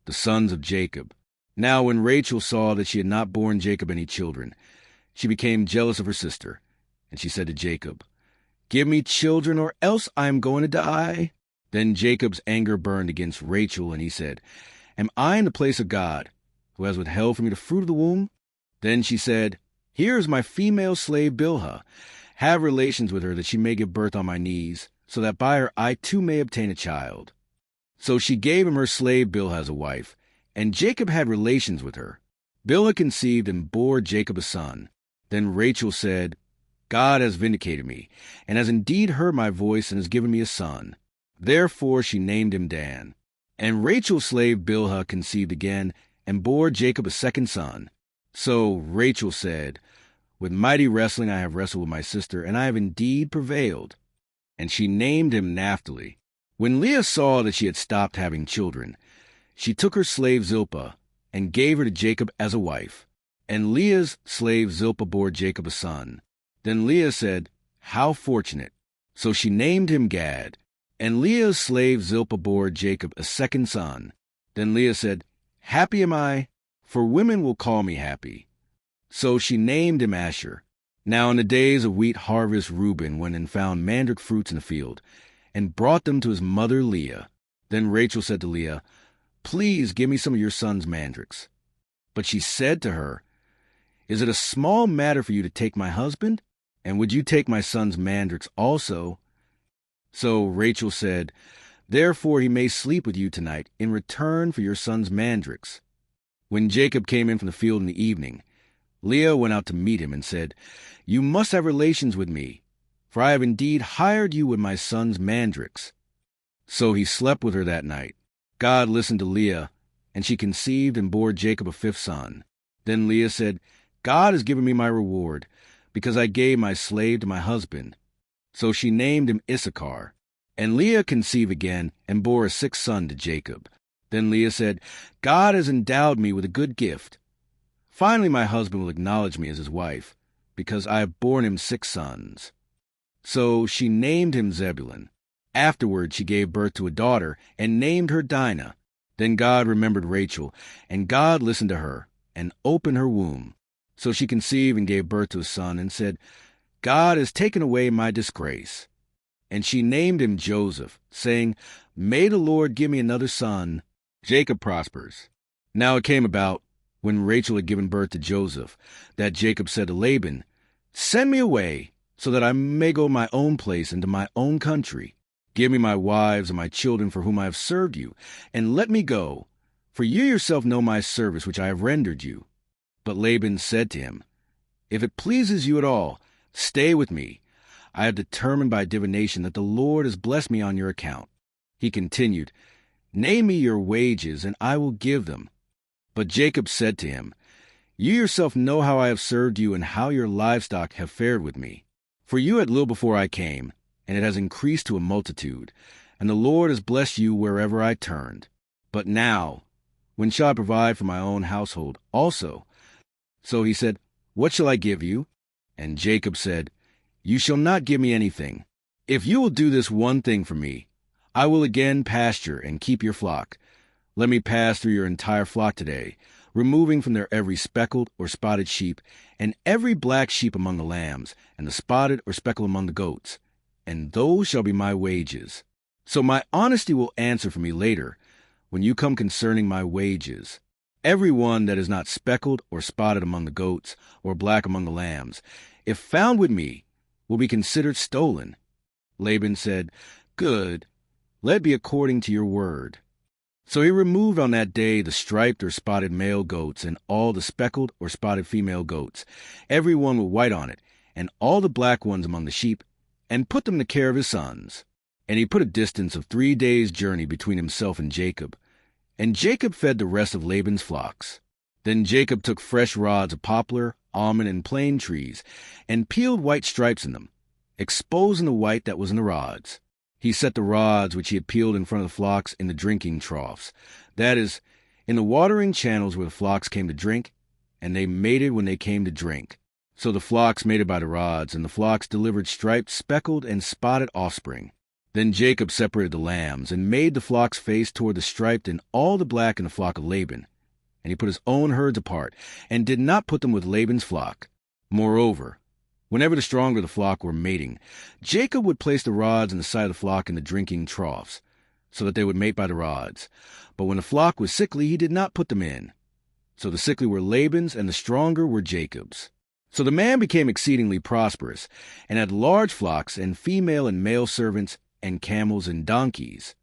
the sons of Jacob. Now when Rachel saw that she had not borne Jacob any children, she became jealous of her sister, and she said to Jacob, "Give me children, or else I am going to die." Then Jacob's anger burned against Rachel, and he said, "Am I in the place of God, who has withheld from me the fruit of the womb?" Then she said, "Here is my female slave Bilhah. Have relations with her, that she may give birth on my knees, so that by her I too may obtain a child." So she gave him her slave Bilhah as a wife, and Jacob had relations with her. Bilhah conceived and bore Jacob a son. Then Rachel said, "God has vindicated me, and has indeed heard my voice, and has given me a son." Therefore she named him Dan. And Rachel's slave Bilhah conceived again, and bore Jacob a second son. So Rachel said, "With mighty wrestling I have wrestled with my sister, and I have indeed prevailed." And she named him Naphtali. When Leah saw that she had stopped having children, she took her slave Zilpah, and gave her to Jacob as a wife. And Leah's slave Zilpah bore Jacob a son. Then Leah said, "How fortunate!" So she named him Gad. And Leah's slave Zilpah bore Jacob a second son. Then Leah said, "Happy am I, for women will call me happy." So she named him Asher. Now in the days of wheat harvest Reuben went and found mandrake fruits in the field, and brought them to his mother Leah. Then Rachel said to Leah, "Please give me some of your son's mandrakes." But she said to her, "Is it a small matter for you to take my husband? And would you take my son's mandrakes also?" So Rachel said, "Therefore he may sleep with you tonight in return for your son's mandrakes." When Jacob came in from the field in the evening, Leah went out to meet him and said, "You must have relations with me, for I have indeed hired you with my son's mandrakes." So he slept with her that night. God listened to Leah, and she conceived and bore Jacob a fifth son. Then Leah said, "God has given me my reward, because I gave my slave to my husband." So she named him Issachar. And Leah conceived again and bore a sixth son to Jacob. Then Leah said, "God has endowed me with a good gift. Finally my husband will acknowledge me as his wife, because I have borne him 6 sons." So she named him Zebulun. Afterward she gave birth to a daughter, and named her Dinah. Then God remembered Rachel, and God listened to her, and opened her womb. So she conceived and gave birth to a son, and said, "God has taken away my disgrace." And she named him Joseph, saying, "May the Lord give me another son." Jacob prospers. Now it came about, when Rachel had given birth to Joseph, that Jacob said to Laban, "Send me away, so that I may go my own place and to my own country. Give me my wives and my children for whom I have served you, and let me go, for you yourself know my service which I have rendered you." But Laban said to him, "If it pleases you at all, stay with me. I have determined by divination that the Lord has blessed me on your account." He continued, "Name me your wages, and I will give them." But Jacob said to him, "You yourself know how I have served you, and how your livestock have fared with me. For you had little before I came, and it has increased to a multitude, and the Lord has blessed you wherever I turned. But now, when shall I provide for my own household also?" So he said, "What shall I give you?" And Jacob said, "You shall not give me anything. If you will do this one thing for me, I will again pasture and keep your flock. Let me pass through your entire flock today, removing from there every speckled or spotted sheep, and every black sheep among the lambs, and the spotted or speckled among the goats, and those shall be my wages. So my honesty will answer for me later, when you come concerning my wages. Every one that is not speckled or spotted among the goats, or black among the lambs, if found with me, will be considered stolen." Laban said, "Good, let it be according to your word." So he removed on that day the striped or spotted male goats, and all the speckled or spotted female goats, every one with white on it, and all the black ones among the sheep, and put them in the care of his sons. And he put a distance of 3 days' journey between himself and Jacob. And Jacob fed the rest of Laban's flocks. Then Jacob took fresh rods of poplar, almond, and plane trees, and peeled white stripes in them, exposing the white that was in the rods. He set the rods which he had peeled in front of the flocks in the drinking troughs, that is, in the watering channels where the flocks came to drink, and they mated when they came to drink. So the flocks mated by the rods, and the flocks delivered striped, speckled, and spotted offspring. Then Jacob separated the lambs, and made the flocks face toward the striped and all the black in the flock of Laban. And he put his own herds apart, and did not put them with Laban's flock. Moreover, whenever the stronger of the flock were mating, Jacob would place the rods in the side of the flock in the drinking troughs, so that they would mate by the rods. But when the flock was sickly, he did not put them in. So the sickly were Laban's, and the stronger were Jacob's. So the man became exceedingly prosperous, and had large flocks, and female and male servants, and camels and donkeys.